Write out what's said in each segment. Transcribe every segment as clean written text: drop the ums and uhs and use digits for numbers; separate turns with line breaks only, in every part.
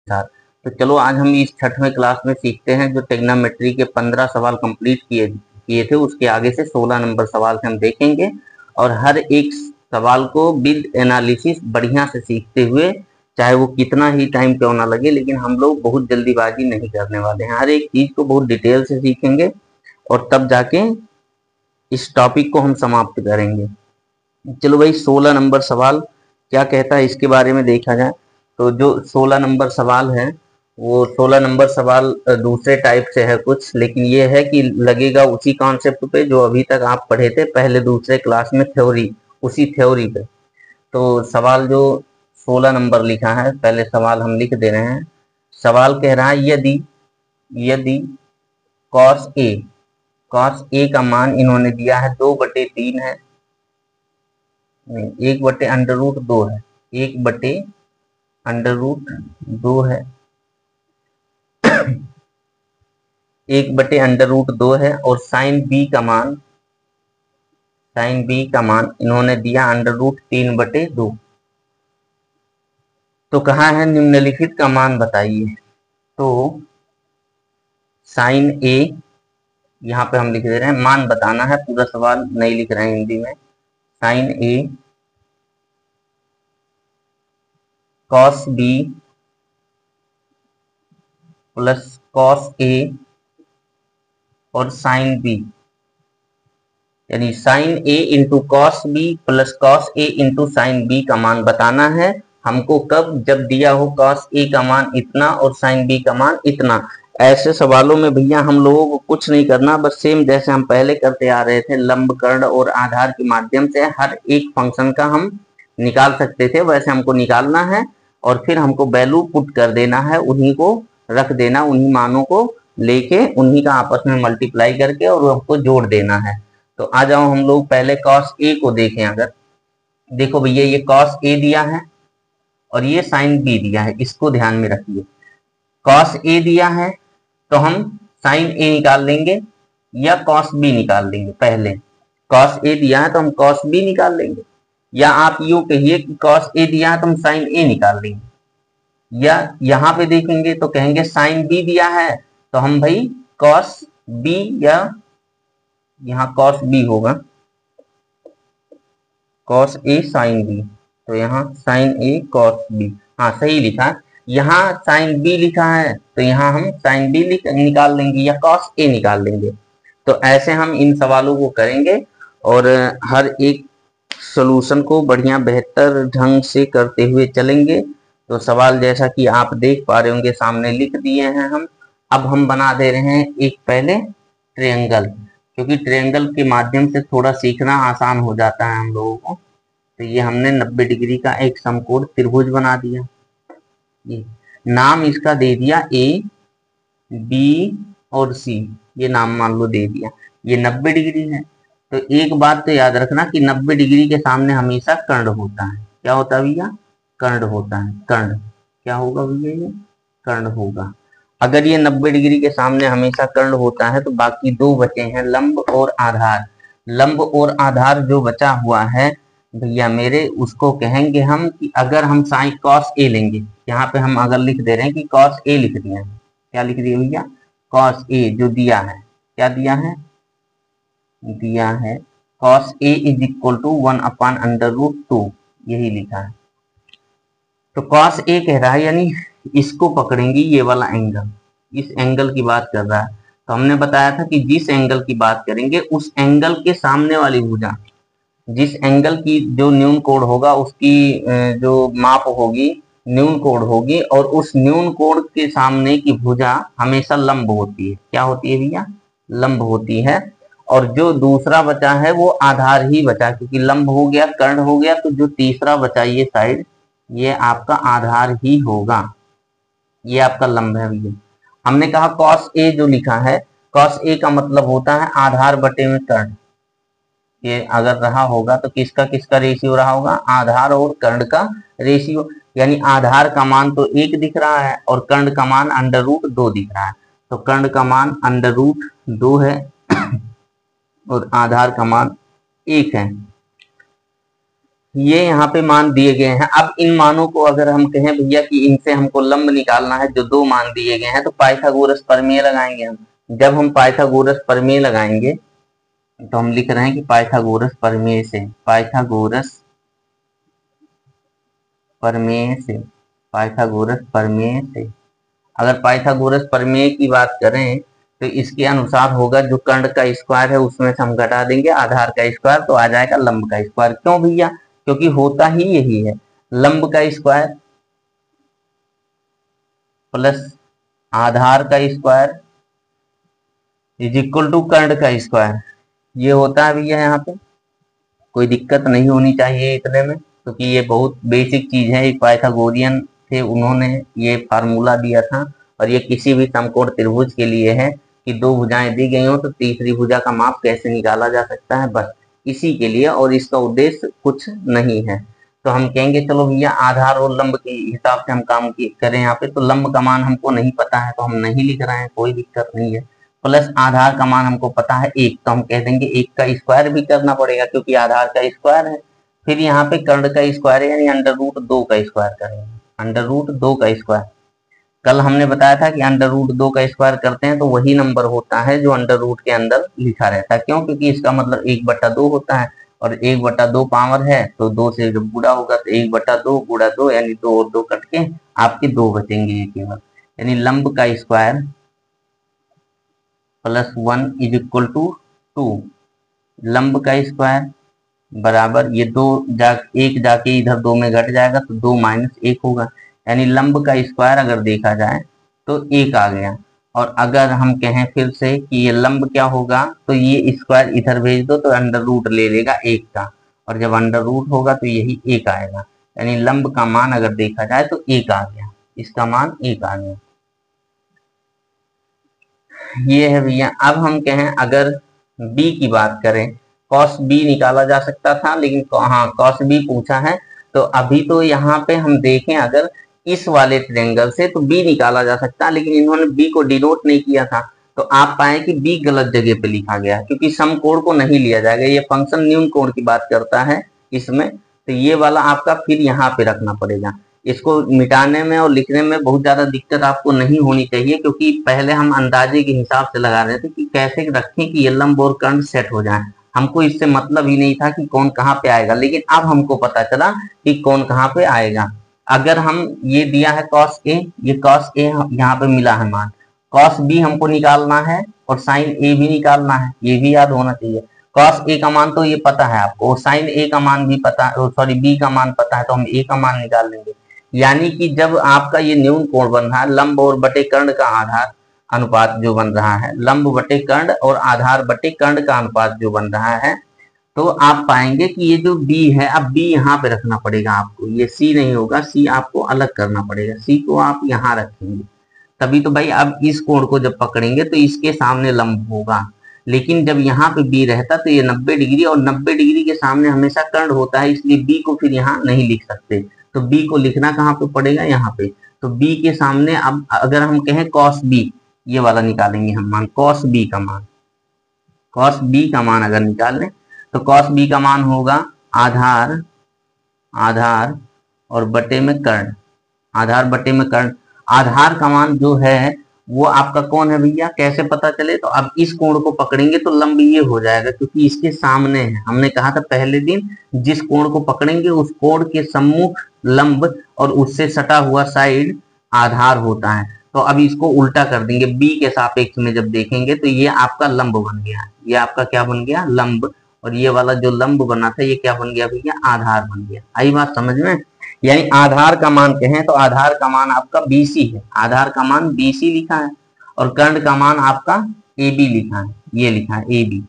साथ। तो चलो आज हम इस 6वीं क्लास में सीखते हैं जो ट्रिग्नोमेट्री के 15 सवाल कंप्लीट किए थे, उसके आगे से 16 नंबर सवाल से हम देखेंगे और हर एक सवाल को विद एनालिसिस बढ़िया से सीखते हुए, चाहे वो कितना ही टाइम क्यों ना लगे, लेकिन हम लोग बहुत जल्दीबाजी नहीं करने वाले हैं। हर एक चीज को बहुत डिटेल से सीखेंगे और तब जाके इस टॉपिक को हम समाप्त करेंगे। चलो भाई, 16 नंबर सवाल क्या कहता है इसके बारे में देखा जाए तो जो 16 नंबर सवाल है वो 16 नंबर सवाल दूसरे टाइप से है कुछ, लेकिन ये है कि लगेगा उसी कॉन्सेप्ट पे जो अभी तक आप पढ़े थे पहले दूसरे क्लास में, थ्योरी, उसी थ्योरी पे। तो सवाल जो 16 नंबर लिखा है, पहले सवाल हम लिख दे रहे हैं। सवाल कह रहा है यदि यदि कॉस ए का मान इन्होंने दिया है 2/3 है, नहीं 1/√2 है, 1/√2 है, 1/√2 है और साइन बी का मान इन्होंने दिया √3/2। तो कहा है निम्नलिखित का मान बताइए। तो साइन ए यहाँ पे हम लिख दे रहे हैं, मान बताना है, पूरा सवाल नहीं लिख रहे हैं हिंदी में। Sine A cos B plus cos A और साइन बी, यानी sine A into cos B plus cos A into sine B का मान बताना है हमको। कब? जब दिया हो कॉस ए का मान इतना और साइन बी का मान इतना। ऐसे सवालों में भैया हम लोगों को कुछ नहीं करना, बस सेम जैसे हम पहले करते आ रहे थे, लंब, कर्ण और आधार के माध्यम से हर एक फंक्शन का हम निकाल सकते थे, वैसे हमको निकालना है और फिर हमको वैल्यू पुट कर देना है, उन्हीं को रख देना, उन्हीं मानों को लेके उन्हीं का आपस में मल्टीप्लाई करके और हमको जोड़ देना है। तो आ जाओ हम लोग पहले कॉस ए को देखें। अगर देखो भैया ये कॉस ए दिया है और ये साइन बी दिया है, इसको ध्यान में रखिए। कॉस ए दिया है तो हम साइन ए निकाल लेंगे या कॉस बी निकाल लेंगे। पहले कॉस ए दिया है तो हम कॉस बी निकाल लेंगे, या आप यूं कहिए कि कॉस ए दिया है तो हम साइन ए निकाल लेंगे, या यहां पे देखेंगे तो कहेंगे साइन बी दिया है तो हम भाई कॉस बी, या यहाँ कॉस बी होगा, कॉस ए साइन बी, तो यहाँ साइन ए कॉस बी, हाँ सही लिखा। यहाँ साइन बी लिखा है तो यहाँ हम साइन बी निकाल लेंगे या कॉस ए निकाल लेंगे। तो ऐसे हम इन सवालों को करेंगे और हर एक सॉल्यूशन को बढ़िया बेहतर ढंग से करते हुए चलेंगे। तो सवाल जैसा कि आप देख पा रहे होंगे सामने लिख दिए हैं हम। अब हम बना दे रहे हैं एक पहले ट्रायंगल, क्योंकि ट्रायंगल के माध्यम से थोड़ा सीखना आसान हो जाता है हम लोगों को। तो ये हमने 90 डिग्री का एक समकोण त्रिभुज बना दिया, ये नाम इसका दे दिया ए, बी और सी, ये नाम मान लो दे दिया। ये 90 डिग्री है तो एक बात तो याद रखना कि 90 डिग्री के सामने हमेशा कर्ण होता है। क्या होता है भैया? कर्ण होता है। कर्ण क्या होगा भैया? ये कर्ण होगा। अगर ये 90 डिग्री के सामने हमेशा कर्ण होता है तो बाकी दो बचे हैं, लंब और आधार। लंब और आधार जो बचा हुआ है भैया मेरे, उसको कहेंगे हम कि अगर हम साइन कॉस ए लेंगे, यहाँ पे हम अगर लिख दे रहे हैं कि कॉस ए लिख दिया है, क्या लिख दिया भैया? कॉस ए जो दिया है, क्या दिया है? दिया है cos A is equal to 1/√2, यही लिखा है। तो कॉस ए कह रहा है, यानी इसको पकड़ेंगे, ये वाला एंगल, इस एंगल की बात कर रहा है। तो हमने बताया था कि जिस एंगल की बात करेंगे उस एंगल के सामने वाली भुजा, जिस एंगल की जो न्यून कोण होगा उसकी जो माप होगी न्यून कोण होगी, और उस न्यून कोण के सामने की भुजा हमेशा लंब होती है। क्या होती है भैया? लंब होती है। और जो दूसरा बचा है वो आधार ही बचा, क्योंकि लंब हो गया, कर्ण हो गया, तो जो तीसरा बचा ये साइड, ये आपका आधार ही होगा, ये आपका लंब है भैया। हमने कहा कॉस ए जो लिखा है, कॉस ए का मतलब होता है आधार बटे में कर्ण। ये अगर रहा होगा तो किसका किसका रेशियो रहा होगा? आधार और कर्ण का रेशियो। यानी आधार का मान तो 1 दिख रहा है और कर्ण का मान √2 दिख रहा है। तो कर्ण का मान √2 है और आधार का मान 1 है। ये यहाँ पे मान दिए गए हैं। अब इन मानों को अगर हम कहें भैया कि इनसे हमको लंब निकालना है, जो दो मान दिए गए हैं, तो पाइथागोरस प्रमेय लगाएंगे हम। जब हम पाइथागोरस प्रमेय लगाएंगे तो हम लिख रहे हैं कि पाइथागोरस प्रमेय से, पाइथागोरस प्रमेय से, पाइथागोरस प्रमेय से, अगर पाइथागोरस प्रमेय की बात करें तो इसके अनुसार होगा जो कर्ण का स्क्वायर है उसमें से हम घटा देंगे आधार का स्क्वायर, तो आ जाएगा लंब का स्क्वायर। क्यों भैया? क्योंकि होता ही यही है, लंब का स्क्वायर प्लस आधार का स्क्वायर इज इक्वल टू कर्ण का स्क्वायर। ये होता है भैया, यहाँ पे कोई दिक्कत नहीं होनी चाहिए इतने में, क्योंकि ये बहुत बेसिक चीज है। एक पाइथागोरियन थे, उन्होंने ये फार्मूला दिया था, और ये किसी भी समकोण त्रिभुज के लिए है कि दो भुजाएं दी गई हो तो तीसरी भुजा का माप कैसे निकाला जा सकता है, बस इसी के लिए, और इसका उद्देश्य कुछ नहीं है। तो हम कहेंगे चलो भैया आधार और लंब के हिसाब से हम काम करें यहाँ पे। तो लंब का मान हमको नहीं पता है तो हम नहीं लिख रहे हैं, कोई दिक्कत नहीं है। प्लस आधार का मान हमको पता है 1, तो हम कह देंगे 1 का स्क्वायर भी करना पड़ेगा क्योंकि आधार का स्क्वायर है। फिर यहाँ पे कर्ण का स्क्वायर है, यानी अंडर रूट 2 का स्क्वायर करेंगे, अंडर रूट 2 का स्क्वायर। कल हमने बताया था कि अंडर रूट 2 का स्क्वायर करते हैं तो वही नंबर होता है जो अंडर रूट के अंदर लिखा रहता है। क्यों? क्योंकि इसका मतलब 1/2 होता है, और 1/2 पावर है तो 2 से जब गुणा होगा तो 1/2 गुणा 2, यानी 2 और 2 कट के आपके 2 बचेंगे ये केवल। यानी लंब का square plus 1 is equal to 2, लंब का स्क्वायर बराबर ये एक जाके इधर 2 में घट जाएगा तो 2 माइनस 1 होगा, यानी लंब का स्क्वायर अगर देखा जाए तो 1 आ गया। और अगर हम कहें फिर से कि ये लंब क्या होगा, तो ये स्क्वायर इधर भेज दो तो अंडर रूट ले लेगा 1 का, और जब अंडर रूट होगा तो यही 1 आएगा, यानी लंब का मान अगर देखा जाए तो 1 आ गया, इसका मान 1 आ गया। ये है भैया। अब हम कहें अगर b की बात करें, cos b निकाला जा सकता था, लेकिन हाँ cos b पूछा है, तो अभी तो यहाँ पे हम देखें अगर इस वाले ट्रायंगल से तो b निकाला जा सकता है, लेकिन इन्होंने b को डिनोट नहीं किया था, तो आप पाए कि b गलत जगह पे लिखा गया है, क्योंकि समकोण को नहीं लिया जाएगा, ये फंक्शन न्यून कोण की बात करता है इसमें, तो ये वाला आपका फिर यहाँ पे रखना पड़ेगा। इसको मिटाने में और लिखने में बहुत ज्यादा दिक्कत आपको नहीं होनी चाहिए, क्योंकि पहले हम अंदाजे के हिसाब से लगा रहे थे कि कैसे रखें कि ये लंब और कर्ण सेट हो जाए। हमको इससे मतलब ही नहीं था कि कौन कहाँ पे आएगा, लेकिन अब हमको पता चला कि कौन कहाँ पे आएगा। अगर हम ये दिया है cos a, ये cos a यहाँ पे मिला है मान, cos b हमको निकालना है और sin a भी निकालना है, ये भी याद होना चाहिए। cos a का मान तो ये पता है आपको, और sin a का मान भी पता है, सॉरी b का मान पता है, तो हम a का मान निकाल लेंगे। यानी कि जब आपका ये न्यून कोण बन रहा है, लंब और बटे कर्ण का आधार अनुपात जो बन रहा है, लंब बटे कर्ण और आधार बटे कर्ण का अनुपात जो बन रहा है, तो आप पाएंगे कि ये जो b है, अब b यहाँ पे रखना पड़ेगा आपको, ये c नहीं होगा, c आपको अलग करना पड़ेगा, c को आप यहाँ रखेंगे, तभी तो भाई अब इस कोण को जब पकड़ेंगे तो इसके सामने लंब होगा। लेकिन जब यहाँ पे b रहता तो ये 90 डिग्री, और 90 डिग्री के सामने हमेशा कर्ण होता है, इसलिए b को फिर यहाँ नहीं लिख सकते, तो b को लिखना कहाँ पे पड़ेगा, यहाँ पे। तो b के सामने अब अगर हम कहें cos b, ये वाला निकालेंगे हम मान, cos b का मान, cos b का मान अगर निकाल लें तो cos b का मान होगा आधार, आधार और बटे में कर्ण, आधार बटे में कर्ण। आधार का मान जो है वो आपका कौन है भैया, कैसे पता चले, तो अब इस कोण को पकड़ेंगे तो लंब ये हो जाएगा, क्योंकि इसके सामने है, हमने कहा था पहले दिन, जिस कोण को पकड़ेंगे उस कोण के सम्मुख लंब और उससे सटा हुआ साइड आधार होता है। तो अब इसको उल्टा कर देंगे, b के सापेक्ष में जब देखेंगे तो ये आपका लंब बन गया, ये आपका क्या बन गया, लंब, और ये वाला जो लंब बना था ये क्या बन गया भैया, आधार बन गया। आई बात समझ में? यानी आधार का मान कहें तो आधार का मान आपका BC है, आधार का मान BC लिखा है, और कर्ण का मान आपका AB लिखा है, ये लिखा है AB।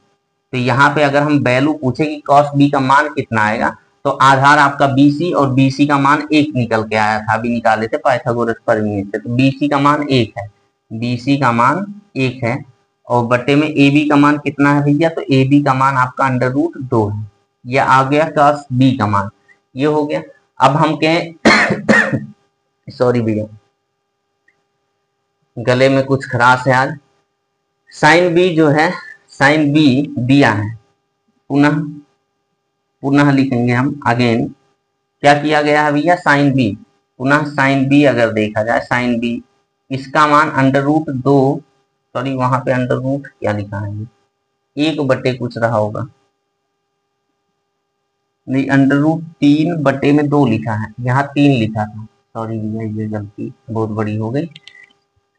तो यहाँ पे अगर हम वैल्यू पूछे कि cos B का मान कितना आएगा, तो आधार आपका BC और BC का मान 1 निकल के आया था, अभी निकाले थे पाइथागोरस प्रमेय से, तो BC का मान 1 है, BC का मान 1 है, और बटे में AB का मान कितना है भैया, तो AB का मान आपका अंडर रूट 2 है, ये आ गया cos B का मान, ये हो गया। अब हम कहें सॉरी भैया गले में कुछ खराश है आज, साइन बी जो है, साइन बी दिया है पुनः पुनः लिखेंगे हम अगेन। क्या किया गया है भैया, साइन बी, पुनः साइन बी अगर देखा जाए, साइन बी इसका मान √2, सॉरी वहां पे अंडर रूट क्या लिखा है, 1/, कुछ रहा होगा, नहीं √3/2 लिखा है, यहाँ 3 लिखा था, सॉरी भैया ये गलती बहुत बड़ी हो गई,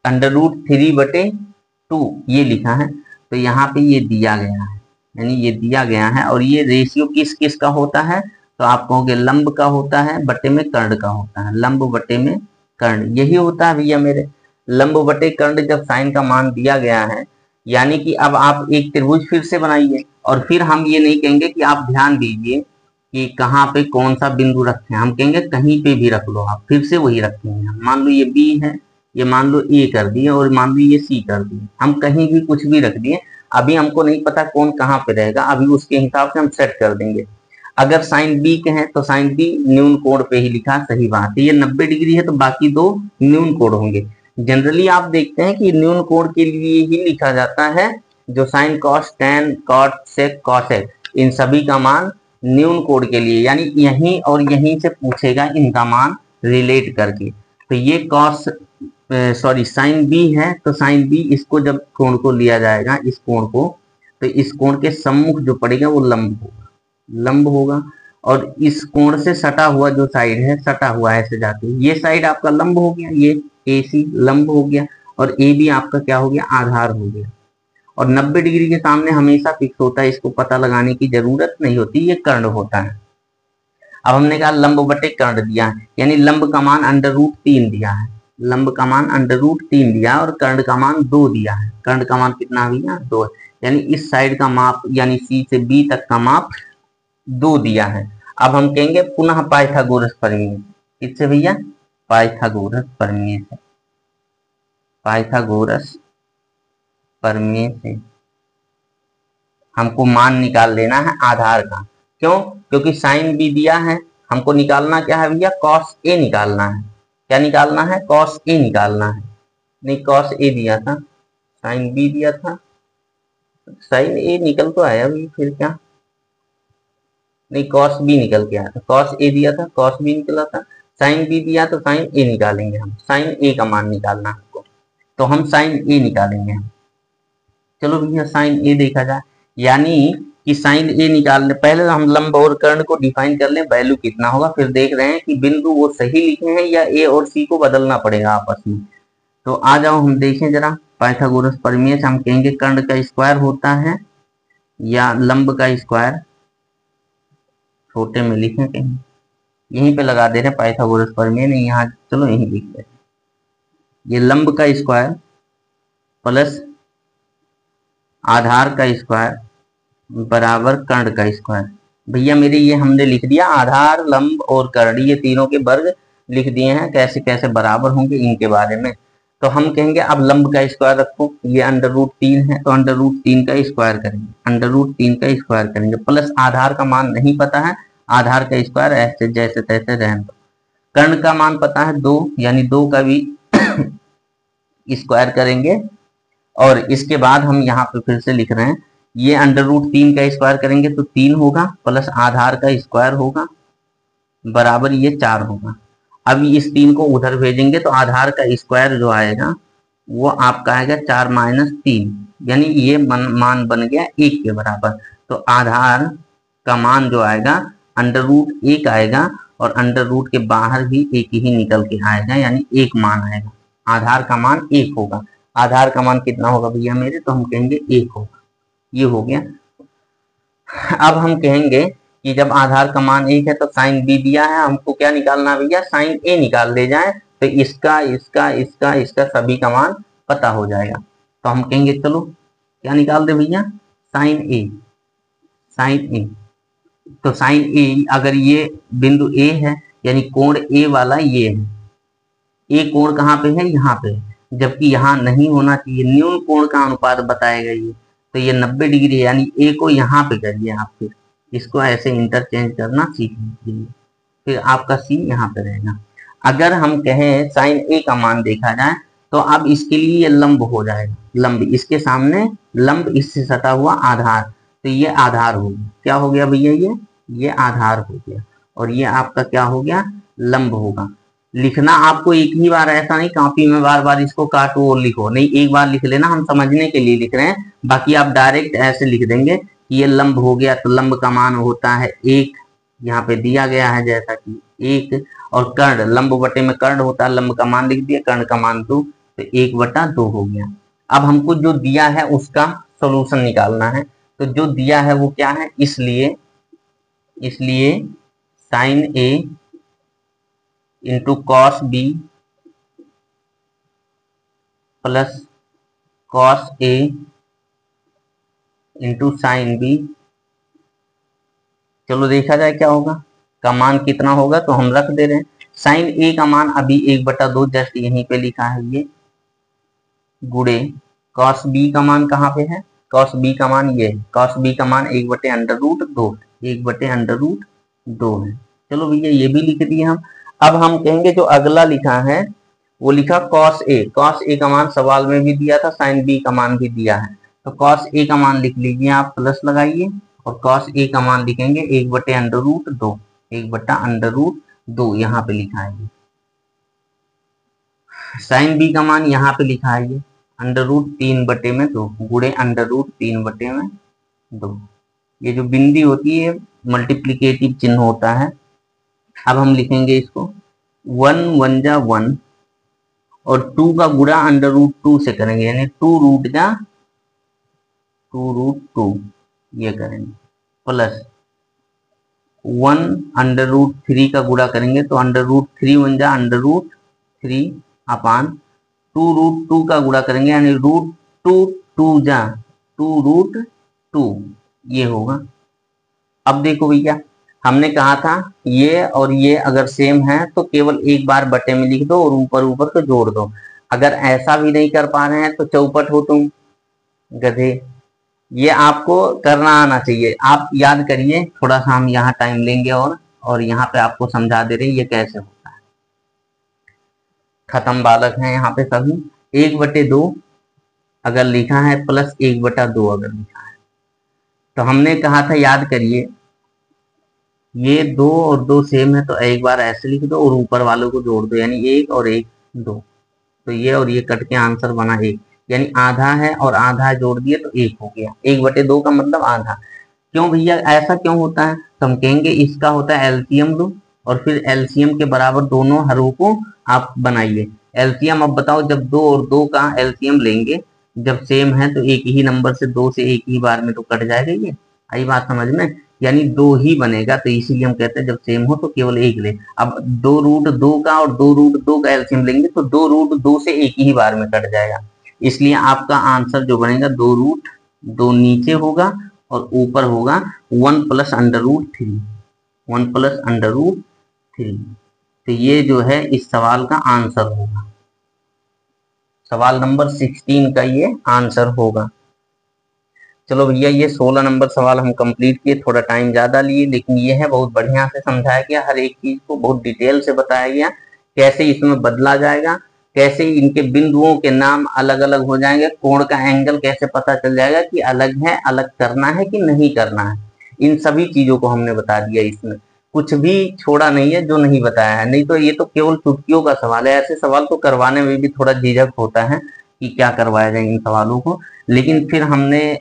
√3/2 ये लिखा है। तो यहाँ पे ये दिया गया है, यानी ये दिया गया है, और ये रेशियो किस किस का होता है, तो आप कहोगे लंब का होता है बटे में कर्ण का होता है, लंब बटे में कर्ण, यही होता है भैया मेरे, लंब बटे कर्ण जब साइन का मान दिया गया है, यानी कि अब आप एक त्रिभुज फिर से बनाइए, और फिर हम ये नहीं कहेंगे कि आप ध्यान दीजिए कि कहाँ पे कौन सा बिंदु रखें, हम कहेंगे कहीं पे भी रख लो, आप फिर से वही रखेंगे, मान लो ये बी है, ये मान लो ए कर दिए, और मान लो ये सी कर दिए, हम कहीं भी कुछ भी रख दिए, अभी हमको नहीं पता कौन कहाँ पे रहेगा, अभी उसके हिसाब से हम सेट कर देंगे। अगर साइन बी के हैं तो साइन बी न्यून कोण पे ही लिखा, सही बात है, ये 90 डिग्री है तो बाकी 2 न्यून कोण होंगे। जनरली आप देखते हैं कि न्यून कोण के लिए ही लिखा जाता है, जो sine cos tan cot sec cosec इन सभी का मान न्यून कोण के लिए, यानी यहीं और यहीं से पूछेगा इनका मान रिलेट करके। तो ये कॉस सॉरी साइन बी है, तो साइन बी इसको जब कोण को लिया जाएगा, इस कोण को, तो इस कोण के सम्मुख जो पड़ेगा वो लंब होगा, लंब होगा, और इस कोण से सटा हुआ जो साइड है, सटा हुआ ऐसे जाते हैं, ये साइड आपका लंब हो गया, ये AC लंब हो गया, और AB आपका क्या हो गया, आधार हो गया। और 90 डिग्री के सामने हमेशा फिक्स होता है, इसको पता लगाने की जरूरत नहीं होती, ये कर्ण होता है। अब हमने कहा लंब बटे कर्ण दिया है, यानी लंब का मान √3 दिया है, लंब का मान √3 दिया और कर्ण का मान 2 दिया है, कर्ण का मान कितना भैया 2, यानी इस साइड का माप, यानी C से B तक का माप 2 दिया है। अब हम कहेंगे पुनः पाइथागोरस प्रमेय, किससे भैया, पाइथागोरस प्रमेय से, पाइथागोरस प्रमेय से हमको मान निकाल लेना है आधार का। क्यों, क्योंकि साइन बी दिया है, हमको निकालना क्या है भैया, कॉस ए निकालना है, क्या निकालना है, कॉस ए निकालना है, नहीं कॉस ए दिया था, साइन बी दिया था, साइन ए निकल तो आया भी, फिर क्या, नहीं कॉस बी निकल के आया था, कॉस ए दिया था, कॉस बी निकला था, साइन बी दिया तो साइन ए निकालेंगे हम, साइन ए का मान निकालना हमको, तो हम साइन ए निकालेंगे हम। चलो भैया साइन ए देखा जाए, यानी कि साइन ए निकालने पहले हम लंब और कर्ण को डिफाइन कर लें, वैल्यू कितना होगा, फिर देख रहे हैं कि बिंदु वो सही लिखे हैं या ए और सी को बदलना पड़ेगा आपस में। तो आ जाओ हम देखें जरा, पाइथागोरस प्रमेय से हम कहेंगे कर्ण का स्क्वायर होता है या लंब का स्क्वायर, छोटे में लिखें कहीं, यहीं पे लगा दे रहे हैं पाइथागोरस प्रमेय, नहीं यहाँ, चलो यहीं लिख लेते हैं, ये लंब का स्क्वायर प्लस आधार का स्क्वायर बराबर कर्ण का स्क्वायर। भैया मेरे ये हमने लिख दिया आधार लंब और कर्ण, ये तीनों के वर्ग लिख दिए हैं, कैसे कैसे बराबर होंगे इनके बारे में। तो हम कहेंगे अब लंब का स्क्वायर रखो, ये √3 है, तो √3 का स्क्वायर करेंगे, √3 का स्क्वायर करेंगे, प्लस आधार का मान नहीं पता है, आधार का स्क्वायर ऐसे जैसे तैसे रहने दो। कर्ण का मान पता है 2, यानी 2 का भी स्क्वायर करेंगे, और इसके बाद हम यहाँ पे फिर से लिख रहे हैं, ये √3 का स्क्वायर करेंगे तो 3 होगा, प्लस आधार का स्क्वायर होगा बराबर ये 4 होगा। अब इस 3 को उधर भेजेंगे तो आधार का स्क्वायर जो आएगा वो आपका आएगा 4 - 3, यानी ये मान बन गया 1 के बराबर। तो आधार का मान जो आएगा √1 आएगा, और √, के बाहर भी 1 ही निकल के आएगा, यानी 1 मान आएगा, आधार का मान 1 होगा। आधार का मान कितना होगा भैया मेरे, तो हम कहेंगे 1 होगा, ये हो गया। अब हम कहेंगे कि जब आधार का मान 1 है तो साइन बी दिया है, हमको क्या निकालना भैया, साइन ए निकाल ले जाए, तो इसका इसका इसका इसका सभी का मान पता हो जाएगा। तो हम कहेंगे चलो क्या निकाल दे भैया, साइन ए, साइन ए, तो साइन ए अगर ये बिंदु ए है, यानी कोण ए वाला ये है, ए कोण कहाँ पे है, यहाँ पे है, जबकि यहाँ नहीं होना चाहिए, न्यून कोण का अनुपात बताएगा ये, तो ये 90 डिग्री है, यानी ए को यहाँ पे करिए आप, फिर इसको ऐसे इंटरचेंज करना सीख लीजिए, फिर आपका सी यहाँ पे रहेगा। अगर हम कहें साइन ए का मान देखा जाए, तो अब इसके लिए ये लंब हो जाएगा, लंब इसके सामने लंब इससे सटा हुआ आधार, तो ये आधार होगा, क्या हो गया भैया, ये आधार हो गया, और ये आपका क्या हो गया, लंब होगा। लिखना आपको एक ही बार, ऐसा नहीं कॉपी में बार बार इसको काटो और लिखो, नहीं एक बार लिख लेना, हम समझने के लिए लिख रहे हैं। बाकी आप डायरेक्ट ऐसे लिख देंगे कि ये लंब हो गया, तो लंब का मान होता है 1, यहाँ पे दिया गया है जैसा कि 1, और कर्ण, लंब बटे में कर्ण होता है, लंब का मान लिख दिया, कर्ण का मान 2, तो 1/2 हो गया। अब हमको जो दिया है उसका सॉल्यूशन निकालना है, तो जो दिया है वो क्या है, इसलिए sine A into cos B plus cos A into sine B, चलो देखा जाए क्या होगा, का मान कितना होगा, तो हम रख दे रहे हैं साइन ए का मान अभी 1/2 जस्ट यहीं पे लिखा है ये, गुड़े कॉस बी का मान कहाँ पे है, कॉस बी का मान ये है, कॉस बी का मान 1/√2, 1/√2 है। चलो भैया ये भी लिख दिए हम। अब हम कहेंगे जो अगला लिखा है वो लिखा कॉस ए, कॉस ए का मान सवाल में भी दिया था, साइन बी का मान भी दिया है, तो कॉस ए का मान लिख लीजिए आप, प्लस लगाइए, और कॉस ए का मान लिखेंगे 1/√2, 1/√2 यहाँ पे लिखा है। साइन बी का मान यहाँ पे लिखा है ये √3/2 गुड़े √3/2, ये जो बिंदी होती है मल्टीप्लीकेटिव चिन्ह होता है। अब हम लिखेंगे इसको 1 1 जा 1, और 2 का गुणा √2 से करेंगे, यानी 2√2 ये करेंगे, प्लस 1 √3 का गुणा करेंगे, तो √3 1 जा √3 अपान 2√2 का गुणा करेंगे, यानी √2 2 जा 2√2 ये होगा। अब देखो भैया हमने कहा था ये और ये अगर सेम है तो केवल एक बार बटे में लिख दो और ऊपर ऊपर को जोड़ दो। अगर ऐसा भी नहीं कर पा रहे हैं तो चौपट हो तुम गधे, ये आपको करना आना चाहिए। आप याद करिए, थोड़ा सा हम यहाँ टाइम लेंगे और यहाँ पे आपको समझा दे रहे हैं ये कैसे होता है। खत्म बालक हैं यहाँ पे सभी। 1/2 अगर लिखा है प्लस 1/2 अगर लिखा है, तो हमने कहा था याद करिए ये 2 और 2 सेम है, तो एक बार ऐसे लिख दो और ऊपर वालों को जोड़ दो, यानी 1 और 1 2, तो ये और ये कट के आंसर बना 1, यानी आधा है और आधा जोड़ दिए तो 1 हो गया। 1/2 का मतलब आधा। क्यों भैया ऐसा क्यों होता है, तो हम कहेंगे इसका होता है एलसीएम लो, और फिर एलसीएम के बराबर दोनों हरों को आप बनाइए। एलसीएम अब बताओ, जब 2 और 2 का एलसीएम लेंगे, जब सेम है तो एक ही नंबर से 2 से एक ही बार में तो कट जाएगा, ये आई बात समझ में, यानी 2 ही बनेगा, तो इसीलिए हम कहते हैं जब सेम हो तो केवल एक ले। अब 2√2 का और 2√2 का एलसीएम लेंगे तो 2√2 से एक ही बार में कट जाएगा, इसलिए आपका आंसर जो बनेगा 2√2 नीचे होगा और ऊपर होगा 1 + √3, 1 + √3, तो ये जो है इस सवाल का आंसर होगा, सवाल नंबर 16 का ये आंसर होगा। चलो भैया ये 16 नंबर सवाल हम कंप्लीट किए, थोड़ा टाइम ज्यादा लिए, लेकिन ये है बहुत बढ़िया से समझाया गया, हर एक चीज को बहुत डिटेल से बताया गया, कैसे इसमें बदला जाएगा, कैसे इनके बिंदुओं के नाम अलग अलग हो जाएंगे, कोण का एंगल कैसे पता चल जाएगा कि अलग है, अलग करना है कि नहीं करना है, इन सभी चीजों को हमने बता दिया। इसमें कुछ भी छोड़ा नहीं है जो नहीं बताया है, नहीं तो ये तो केवल चुटकियों का सवाल है, ऐसे सवाल को करवाने में भी थोड़ा झिझक होता है कि क्या करवाया जाए इन सवालों को, लेकिन फिर हमने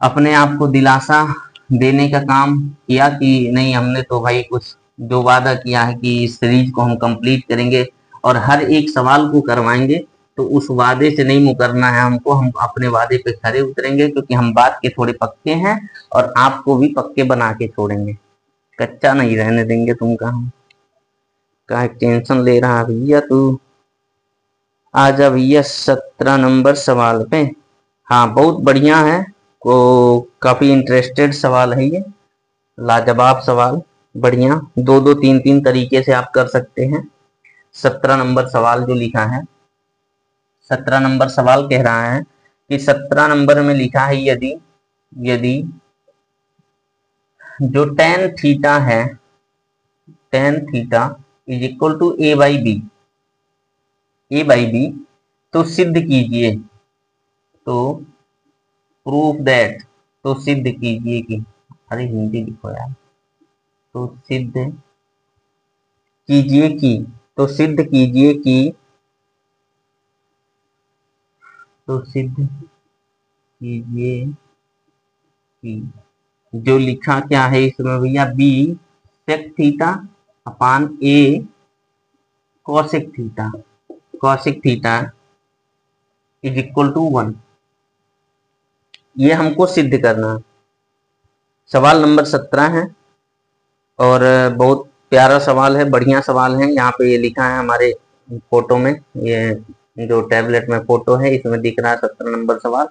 अपने आप को दिलासा देने का काम किया कि नहीं, हमने तो भाई कुछ जो वादा किया है कि इस सीरीज को हम कंप्लीट करेंगे और हर एक सवाल को करवाएंगे, तो उस वादे से नहीं मुकरना है हमको, हम अपने वादे पे खरे उतरेंगे, क्योंकि हम बात के थोड़े पक्के हैं और आपको भी पक्के बना के छोड़ेंगे, कच्चा नहीं रहने देंगे तुमका हम। का टेंशन ले रहा भैया तू, आजा भैया 17 नंबर सवाल पे। हाँ बहुत बढ़िया है, को काफी इंटरेस्टेड सवाल है ये, लाजवाब सवाल, बढ़िया, 2 2 3 3 तरीके से आप कर सकते हैं। 17 नंबर सवाल जो लिखा है, 17 नंबर सवाल कह रहा है कि 17 नंबर में लिखा है यदि यदि जो tan थीटा है, tan थीटा = a/b, a/b, तो सिद्ध कीजिए, तो प्रूफ दैट, तो सिद्ध कीजिए कि अरे हिंदी लिखो यार। तो सिद्ध कीजिए कि, तो सिद्ध कीजिए कि, तो सिद्ध कीजिए कि, जो लिखा क्या है इसमें भैया, B sec theta upon A cosec theta, cosec theta is equal to 1। ये हमको सिद्ध करना है। सवाल नंबर 17 है और बहुत प्यारा सवाल है, बढ़िया सवाल है। यहाँ पे ये लिखा है हमारे फोटो में, ये जो टैबलेट में फोटो है इसमें दिख रहा है 17 नंबर सवाल।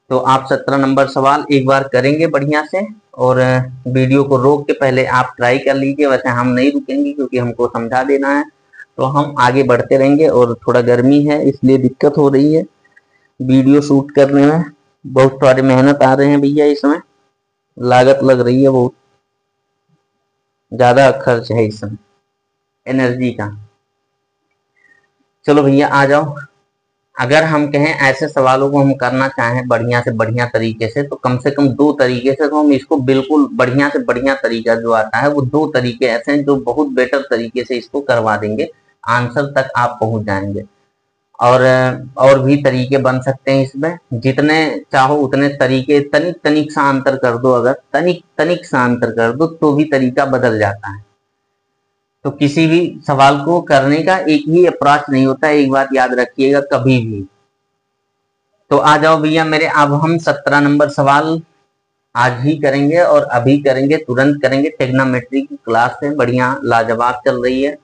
तो आप 17 नंबर सवाल एक बार करेंगे बढ़िया से, और वीडियो को रोक के पहले आप ट्राई कर लीजिए। वैसे हम नहीं रुकेंगे क्योंकि हमको समझा देना है, तो हम आगे बढ़ते रहेंगे। और थोड़ा गर्मी है इसलिए दिक्कत हो रही है वीडियो शूट करने में, बहुत सारी मेहनत आ रहे हैं भैया, इसमें लागत लग रही है, बहुत ज्यादा खर्च है इसमें एनर्जी का। चलो भैया आ जाओ। अगर हम कहें ऐसे सवालों को हम करना चाहें बढ़िया से बढ़िया तरीके से कम 2 तरीके से, तो हम इसको बिल्कुल बढ़िया से बढ़िया तरीका जो आता है वो 2 तरीके ऐसे हैं जो बहुत बेटर तरीके से इसको करवा देंगे, आंसर तक आप पहुंच जाएंगे। और भी तरीके बन सकते हैं इसमें, जितने चाहो उतने तरीके, तनिक तनिक सा अंतर कर दो, अगर तनिक तनिक सा अंतर कर दो तो भी तरीका बदल जाता है। तो किसी भी सवाल को करने का एक ही अप्रोच नहीं होता है, एक बात याद रखिएगा कभी भी। तो आ जाओ भैया मेरे, अब हम 17 नंबर सवाल आज ही करेंगे और अभी करेंगे, तुरंत करेंगे। ट्रिग्नोमेट्री की क्लास है, बढ़िया लाजवाब चल रही है।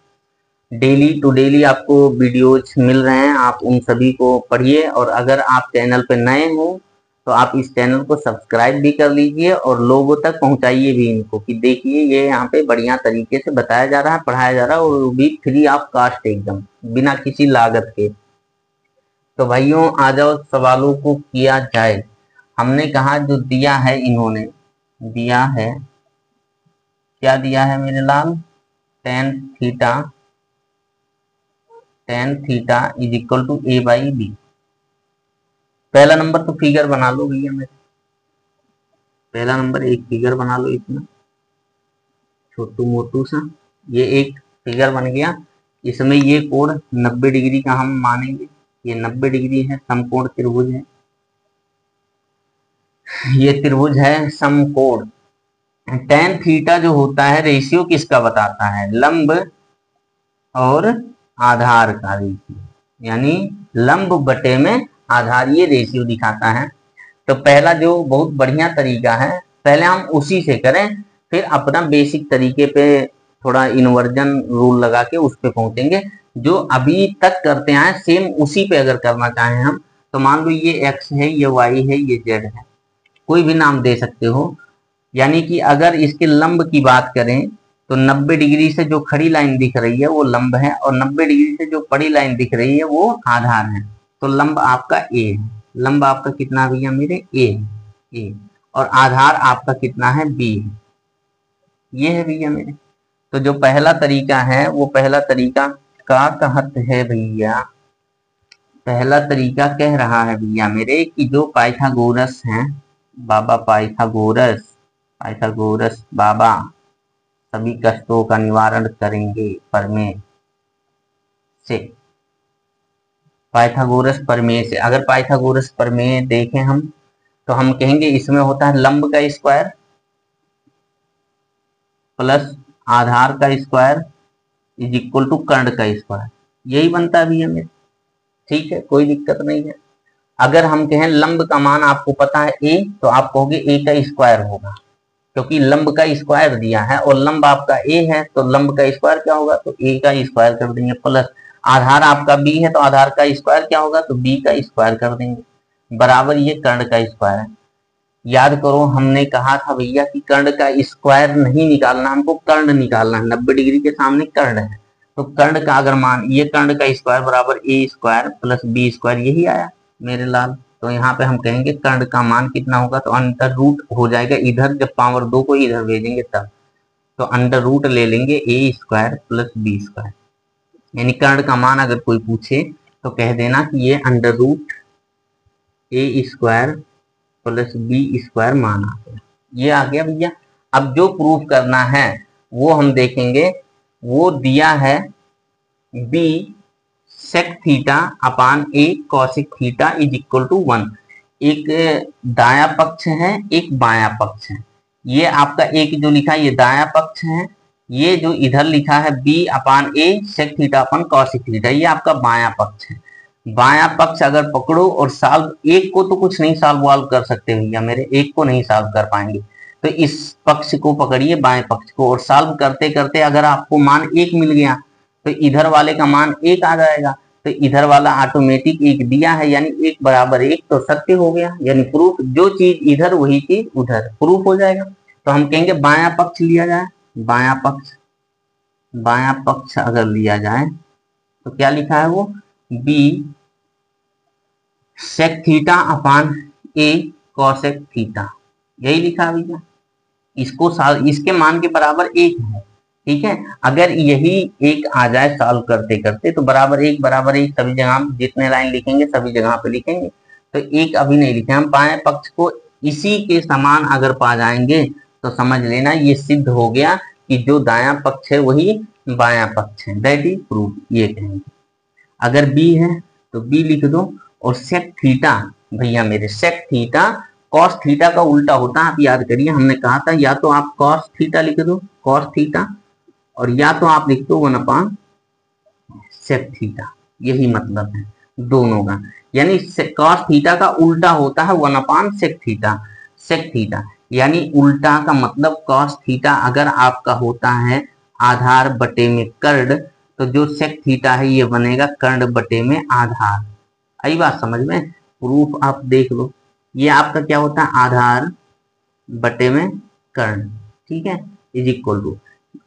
डेली टू डेली आपको वीडियोज मिल रहे हैं, आप उन सभी को पढ़िए। और अगर आप चैनल पे नए हो तो आप इस चैनल को सब्सक्राइब भी कर लीजिए और लोगों तक पहुंचाइए भी इनको, कि देखिए ये यहाँ पे बढ़िया तरीके से बताया जा रहा है, पढ़ाया जा रहा है, और वो भी फ्री ऑफ कास्ट, एकदम बिना किसी लागत के। तो भाइयों आ जाओ, सवालों को किया जाए। हमने कहा जो दिया है, इन्होंने दिया है, क्या दिया है मेरे लाल, tan theta is equal to A by B. पहला नंबर तो फिगर बना लो भैया मेरे, पहला नंबर एक फिगर बना लो इसमें, छोटू मोटू सा, ये एक फिगर बन गया। इसमें ये कोण 90 डिग्री का हम मानेंगे, ये 90 डिग्री है, समकोण त्रिभुज है, ये त्रिभुज है समकोण। टेन थीटा जो होता है रेशियो किसका बताता है, लंब और आधार का रेशियो, यानी लंब बटे में आधार, ये रेशियो दिखाता है। तो पहला जो बहुत बढ़िया तरीका है, पहले हम उसी से करें, फिर अपना बेसिक तरीके पे थोड़ा इन्वर्जन रूल लगा के उस पे पहुंचेंगे। जो अभी तक करते आए सेम उसी पे अगर करना चाहें हम, तो मान लो ये x है, ये y है, ये z है, कोई भी नाम दे सकते हो। यानी कि अगर इसके लंब की बात करें तो 90 डिग्री से जो खड़ी लाइन दिख रही है वो लंब है, और 90 डिग्री से जो पड़ी लाइन दिख रही है वो आधार है। तो लंब आपका ए है, लंब आपका कितना भैया मेरे, ए है, ए, और आधार आपका कितना है, बी है। ये है भैया मेरे। तो जो पहला तरीका है वो पहला तरीका का कहत है भैया, पहला तरीका कह रहा है भैया मेरे कि जो पाइथागोरस हैं, बाबा पाइथागोरस, पाइथागोरस बाबा सभी कष्टों का निवारण करेंगे प्रमेय से, पाइथागोरस प्रमेय से। अगर पाइथागोरस प्रमेय देखें हम, तो हम कहेंगे इसमें होता है लंब का स्क्वायर प्लस आधार का स्क्वायर इज इक्वल टू कर्ण का स्क्वायर, यही बनता है भैया मेरे। ठीक है, कोई दिक्कत नहीं है। अगर हम कहें लंब का मान आपको पता है ए, तो आप कहोगे ए का स्क्वायर होगा, क्योंकि लंब का स्क्वायर दिया है और लंब आपका ए है, तो लंब का स्क्वायर क्या होगा, तो ए का स्क्वायर कर देंगे। प्लस आधार आपका बी है, तो आधार का स्क्वायर क्या होगा, तो बी का स्क्वायर कर देंगे, बराबर ये कर्ण का स्क्वायर है। याद करो हमने कहा था भैया कि कर्ण का स्क्वायर नहीं निकालना, हमको कर्ण निकालना है। 90 डिग्री के सामने कर्ण है, तो कर्ण का अगर मान, ये कर्ण का स्क्वायर बराबर ए स्क्वायर प्लस बी स्क्वायर, यही आया मेरे लाल। तो यहाँ पे हम कहेंगे कर्ण का मान कितना होगा, तो अंडर रूट हो जाएगा इधर, जब पावर 2 को इधर भेजेंगे तब, तो अंडर रूट ले लेंगे ए स्क्वायर प्लस बी स्क्वायर। यानी कर्ण का मान अगर कोई पूछे तो कह देना कि ये under root A square plus B square मान आ गया। ये आ गया भैया। अब जो प्रूफ करना है वो हम देखेंगे, वो दिया है B sec theta upon A cosec theta is equal to 1। एक दाया पक्ष है, एक बाया पक्ष है। ये आपका एक जो लिखा है ये दाया पक्ष है, ये जो इधर लिखा है B upon A sec theta upon cosec theta, ये आपका बाया पक्ष है। बाया पक्ष अगर पकड़ो और सॉल्व, एक को तो कुछ नहीं सॉल्व वाल्व कर सकते भैया मेरे, एक को नहीं सॉल्व कर पाएंगे, तो इस पक्ष को पकड़िए बाएं पक्ष को, और सॉल्व करते करते अगर आपको मान 1 मिल गया तो इधर वाले का मान 1 आ जाएगा, तो इधर वाला ऑटोमेटिक 1 दिया है, यानी 1 बराबर 1 तो सत्य हो गया, यानी प्रूफ, जो चीज इधर वही चीज उधर, प्रूफ हो जाएगा। तो हम कहेंगे बायां पक्ष लिया जाए, बायां पक्ष अगर लिया जाए तो क्या लिखा है वो, B sec theta upon A cosec theta, यही लिखा है भैया। इसको इसके मान के बराबर 1 है, ठीक है। अगर यही 1 आ जाए सॉल्व करते करते तो बराबर 1 सभी जगह हम जितने लाइन लिखेंगे सभी जगह पे लिखेंगे, तो 1 अभी नहीं लिखे हम। बाएं पक्ष को इसी के समान अगर पा जाएंगे तो समझ लेना ये सिद्ध हो गया कि जो दायां पक्ष है वही बायां पक्ष है, दैट इज प्रूफ, ये कहेंगे। अगर बी है तो बी लिख दो, और सेक थीटा भैया मेरे, सेक थीटा कॉस थीटा का उल्टा होता है, आप याद करिए हमने कहा था या तो आप कॉस थीटा लिख दो, कॉस थीटा, और या तो आप लिख दो 1 अपान सेक थीटा, यही मतलब है दोनों का। यानी कॉस थीटा का उल्टा होता है 1 अपान सेक थीटा, सेक थीटा यानी उल्टा का मतलब कॉस थीटा अगर आपका होता है आधार बटे में कर्ण, तो जो सेक थीटा है ये बनेगा कर्ण बटे में आधार। आई बात समझ में, प्रूफ आप देख लो, ये आपका क्या होता है आधार बटे में कर्ण, ठीक है, इज इक्वल टू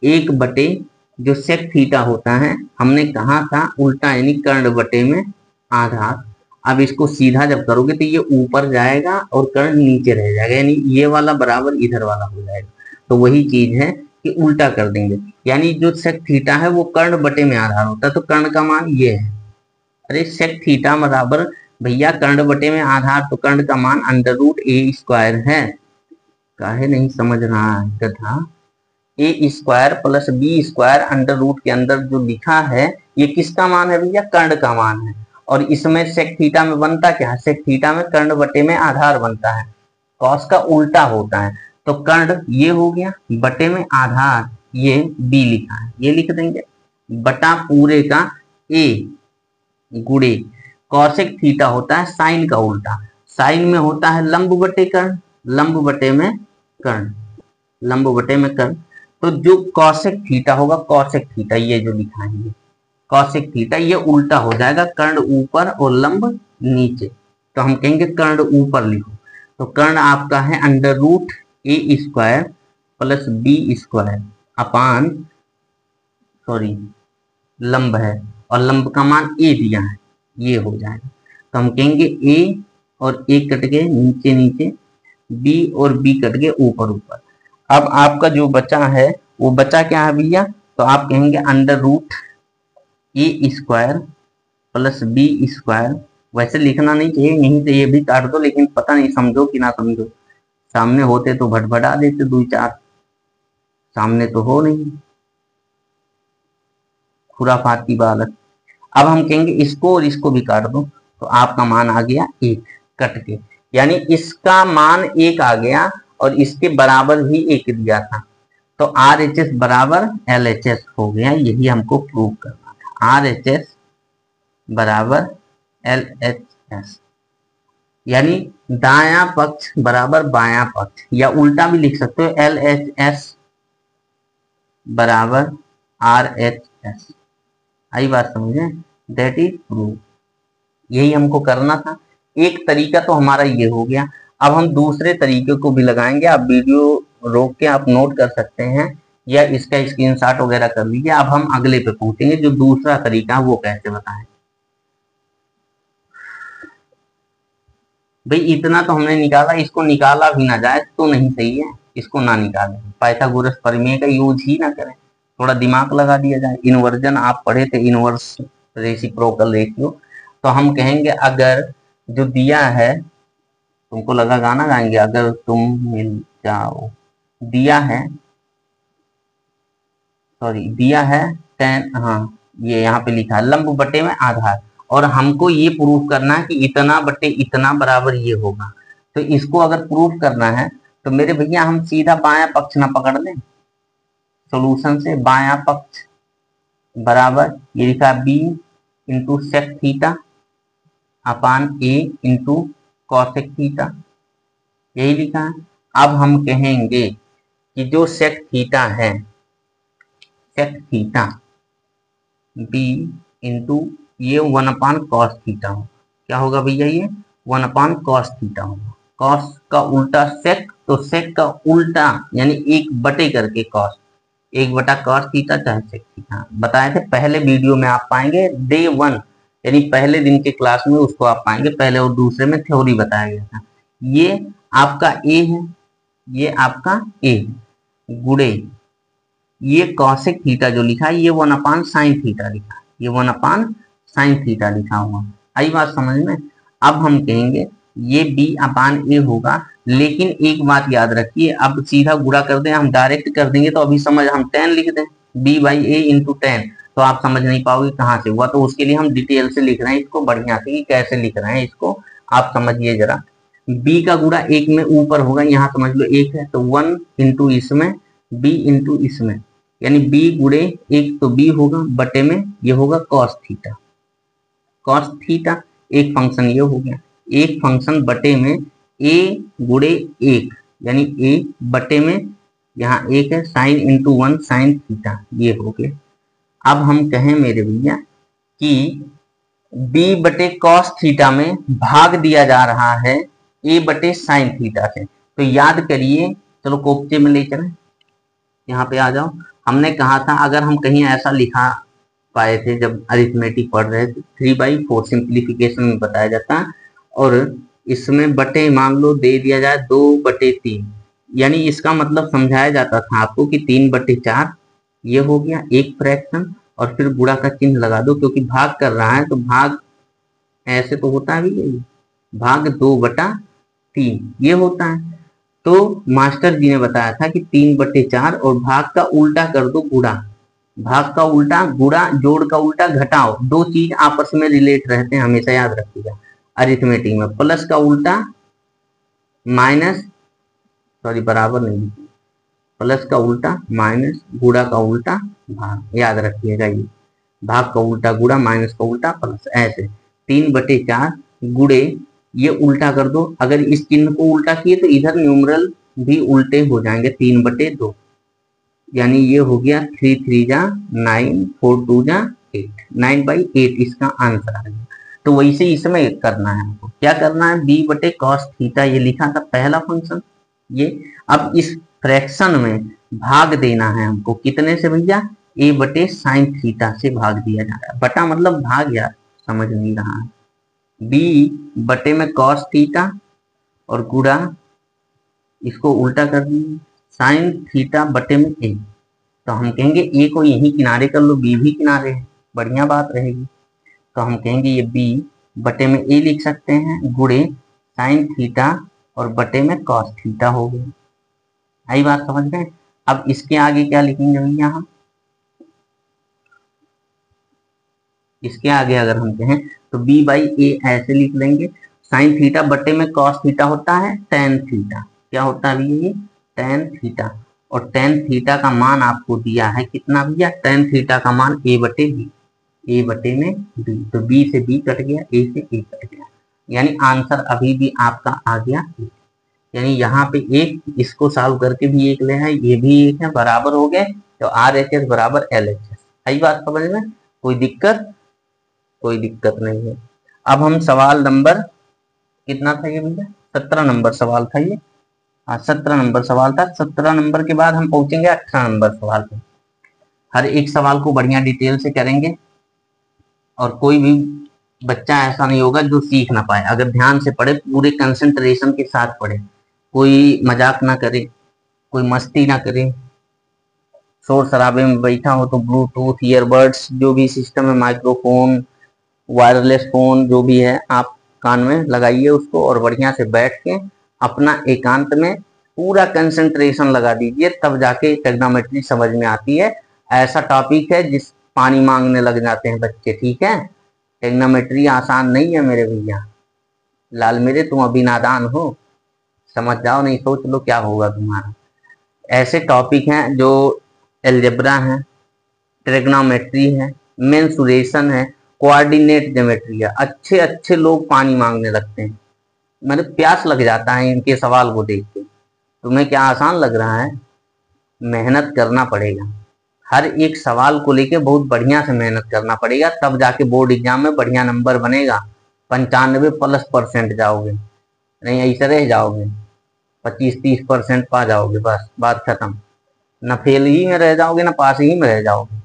1 बटे जो सेक थीटा होता है हमने कहा था उल्टा, यानी कर्ण बटे में आधार। अब इसको सीधा जब करोगे तो ये ऊपर जाएगा और कर्ण नीचे रह जाएगा, यानी ये वाला बराबर इधर वाला हो जाएगा। तो वही चीज है कि उल्टा कर देंगे, यानी जो सेक थीटा है वो कर्ण बटे में आधार होता है, तो कर्ण का मान ये है। अरे सेक थीटा बराबर भैया कर्ण बटे में आधार, तो कर्ण का मान अंडर रूट ए स्क्वायर है, काहे नहीं समझ रहा है गधा, A square plus B square under root के अंदर जो लिखा है ये किसका मान है भैया, कर्ण का मान है। और इसमें सेक थीटा में बनता क्या है, सेक थीटा में कर्ण बटे में आधार बनता है, कॉस का उल्टा होता है, तो कर्ण ये हो गया बटे में आधार, ये बी लिखा है, ये लिख देंगे बटा पूरे का ए गुणे कॉसेक थीटा होता है साइन का उल्टा, साइन में होता है लंब बटे कर्ण, लंब बटे में कर्ण, लंब बटे में कर्ण, तो जो कॉसेक थीटा होगा, कॉसेक थीटा ये जो लिखा है ये कॉसेक थीटा, ये उल्टा हो जाएगा, कर्ण ऊपर और लंब नीचे, तो हम कहेंगे कर्ण ऊपर लिखो, तो कर्ण आपका है under root A square plus B square upon, sorry लंब है और लंब का मान ए दिया है, ये हो जाएगा, तो हम कहेंगे ए और ए कट गए नीचे नीचे, बी और बी कट गए ऊपर ऊपर। अब आपका जो बचा है वो बचा क्या है भैया, तो आप कहेंगे under root A square plus B square, वैसे लिखना नहीं चाहिए, यहीं से ये भी काट दो, लेकिन पता नहीं समझो कि ना समझो, सामने होते तो भटभटा देते 2-4, सामने तो हो नहीं, खुराफाती बालक। अब हम कहेंगे इसको और इसको भी काट दो, तो आपका मान आ गया 1 कट के, यानी इसका मान 1 आ गया और इसके बराबर भी 1 दिया था, तो RHS बराबर LHS हो गया, यही हमको प्रूव करना था, RHS बराबर LHS, यानी दायां पक्ष बराबर बायां पक्ष, या उल्टा भी लिख सकते हो LHS बराबर RHS। आई बात समझे, दैट इज प्रूफ, यही हमको करना था। एक तरीका तो हमारा ये हो गया, अब हम दूसरे तरीके को भी लगाएंगे, आप वीडियो रोक के आप नोट कर सकते हैं या इसका स्क्रीनशॉट वगैरह कर लीजिए। अब हम अगले पे पूछेंगे जो दूसरा तरीका वो कैसे बताएं। भाई इतना तो हमने निकाला, इसको निकाला भी ना जाए तो नहीं सही है, इसको ना निकालें, पाइथागोरस प्रमेय का यूज ही ना करें, थोड़ा दिमाग लगा दिया जाए। इन्वर्जन आप पढ़े थे, इनवर्स रेसिप्रोकल रेशियो, तो हम कहेंगे अगर जो दिया है, तुमको लगा गाना गाएंगे, अगर तुम जाओ। दिया है, सॉरी दिया है 10, हाँ ये यहाँ पे लिखा है लंब बटे में आधार, और हमको ये प्रूफ करना है कि इतना बटे इतना बराबर ये होगा। तो इसको अगर प्रूफ करना है तो मेरे भैया हम सीधा बायां पक्ष ना पकड़ लें, सॉल्यूशन से बायां पक्ष बराबर ये लिखा B into sec theta upon A into cosec theta, यही लिखा है। अब हम कहेंगे कि जो सेक थीटा है, सेक थीटा बी इंटू ये 1 अपान कॉस थीटा हो, क्या होगा भैया ये 1 अपान कॉस थीटा होगा। कॉस का उल्टा सेक, तो सेक का उल्टा यानी 1 बटे करके कॉस, 1 बटा कॉस थीटा चाहे सेक थीटा। बताए थे पहले वीडियो में आप पाएंगे डे 1 यानी पहले दिन के क्लास में उसको आप पाएंगे, पहले और दूसरे में थ्योरी बताया गया था। ये आपका ए है, ये आपका ए गुड़े ये कॉसेक थीटा जो लिखा है ये 1 अपान साइन थीटा लिखा है, ये 1 अपान साइन थीटा लिखा हुआ। आई बात समझ में। अब हम कहेंगे ये बी अपान ए होगा, लेकिन एक बात याद रखिए, अब सीधा गुणा कर दें, हम डायरेक्ट कर देंगे तो अभी समझ, हम 10 लिख दें बी बाई ए इंटू 10 तो आप समझ नहीं पाओगे कहाँ से हुआ। तो उसके लिए हम डिटेल से लिख रहे हैं इसको बढ़िया से कि कैसे लिख रहे हैं इसको, आप समझिए जरा। बी का गुणा एक में ऊपर होगा, यहाँ समझ लो एक है तो 1 इंटू इसमें बी इंटू इसमें, यानी बी गुड़े एक तो बी होगा बटे में ये होगा कॉस थीटा। कॉस थीटा एक फंक्शन ये हो गया, एक फंक्शन बटे में ए गुड़े एक यानी ए बटे में यहाँ एक है साइन इंटू 1 साइन थीटा ये हो गया। अब हम कहें मेरे भैया कि बी बटे कॉस थीटा में भाग दिया जा रहा है ए बटे साइन थीटा से, तो याद करिए, चलो कोफ्ते में ले चलें, यहाँ पे आ जाओ। हमने कहा था अगर हम कहीं ऐसा लिखा पाए थे जब अरिथमेटिक पढ़ रहे थे 3/4 सिंप्लीफिकेशन में बताया जाता है, और इसमें बटे मान लो दे दिया जाए 2/3, यानी इसका मतलब समझाया जाता था आपको कि 3/4 ये हो गया एक फ्रैक्शन, और फिर गुणा का चिन्ह लगा दो क्योंकि भाग कर रहा है तो भाग ऐसे तो होता है भी, भाग 2/3 ये होता है। तो मास्टर जी ने बताया था कि 3/4 और भाग का उल्टा कर दो गुणा, भाग का उल्टा गुणा, जोड़ का उल्टा घटाओ, दो चीज आपस में रिलेट रहते हैं हमेशा याद रखिएगा अरिथमेटिक में। प्लस का उल्टा माइनस, सॉरी बराबर नहीं, प्लस का उल्टा माइनस, गुणा का उल्टा भाग, याद रखिएगा ये भाग का उल्टा गुणा माइनस का उल्टा प्लस, ऐसे 3/4 गुणे ये उल्टा कर दो, अगर इस चिन्ह को उल्टा किए तो इधर न्यूमरल भी उल्टे हो जाएंगे 3/2, यानी ये हो गया 3 3 जा 9 4 2 जा 8, 9/8 इसका आंसर आ गया। तो वैसे इसमें करना है हमको, क्या करना है बी बटे कॉस थीटा ये लिखा था पहला फंक्शन ये, अब इस फ्रैक्शन में भाग देना है हमको कितने से भैया, ए बटे साइन थीटा से भाग दिया जा रहा है, बटा मतलब भाग, यार समझ नहीं रहा है, बी बटे में कॉस थीटा और गुणा इसको उल्टा कर दिए साइन थीटा बटे में ए, तो हम कहेंगे ए को यही किनारे कर लो, बी भी किनारे है, बढ़िया बात रहेगी। तो हम कहेंगे ये बी बटे में ए लिख सकते हैं गुणे साइन थीटा और बटे में कॉस थीटा हो गया। आई बात समझ गए। अब इसके आगे क्या लिखेंगे भैया हम, इसके आगे अगर हम कहें तो बी बाई ए ऐसे लिख लेंगे, साइन थीटा बटे में कॉस थीटा होता है टेन थीटा, क्या होता है भैया ये टेन थीटा, और टेन थीटा का मान आपको दिया है कितना भैया, टेन थीटा का मान ए बटे बी, ए बटे में बी, तो बी से बी कट गया, ए से ए कट गया, यानी आंसर अभी भी आपका आ गया, यानी यहाँ पे एक, इसको सॉल्व करके भी एक ले है, ये भी एक है, बराबर हो गए, तो आर एच एस बराबर एल एच एस। आई बात समझ में, कोई दिक्कत, कोई दिक्कत नहीं है। अब हम सवाल नंबर कितना था ये भैया, 17 नंबर सवाल था ये, हाँ 17 नंबर सवाल था। 17 नंबर के बाद हम पहुंचेंगे 18 नंबर सवाल पे, हर एक सवाल को बढ़िया डिटेल से करेंगे, और कोई भी बच्चा ऐसा नहीं होगा जो सीख ना पाए, अगर ध्यान से पढ़े, पूरे कंसंट्रेशन के साथ पढ़े, कोई मजाक ना करे, कोई मस्ती ना करे, शोर शराबे में बैठा हो तो ब्लूटूथ, ईयरबड्स, जो भी सिस्टम है, माइक्रोफोन, वायरलेस फोन जो भी है, आप कान में लगाइए उसको, और बढ़िया से बैठ के अपना एकांत में पूरा कंसंट्रेशन लगा दीजिए, तब जाके ट्रिग्नोमेट्री समझ में आती है। ऐसा टॉपिक है जिस पानी मांगने लग जाते हैं बच्चे, ठीक है। ट्रिग्नोमेट्री आसान नहीं है मेरे भैया। लाल मेरे तुम अभी नादान हो, समझ जाओ, नहीं सोच लो क्या होगा तुम्हारा। ऐसे टॉपिक हैं जो एलजेब्रा है, ट्रिग्नोमेट्री है, मेंसुरेशन है, कोऑर्डिनेट ज्योमेट्री है। अच्छे अच्छे लोग पानी मांगने लगते हैं, मतलब प्यास लग जाता है इनके सवाल को देख के। तुम्हें क्या आसान लग रहा है? मेहनत करना पड़ेगा, हर एक सवाल को लेके बहुत बढ़िया से मेहनत करना पड़ेगा, तब जाके बोर्ड एग्जाम में बढ़िया नंबर बनेगा। 95+% जाओगे, नहीं ऐसे रह जाओगे 25-30% पा जाओगे, बस बात खत्म। न फेल ही में रह जाओगे, न पास ही में रह जाओगे।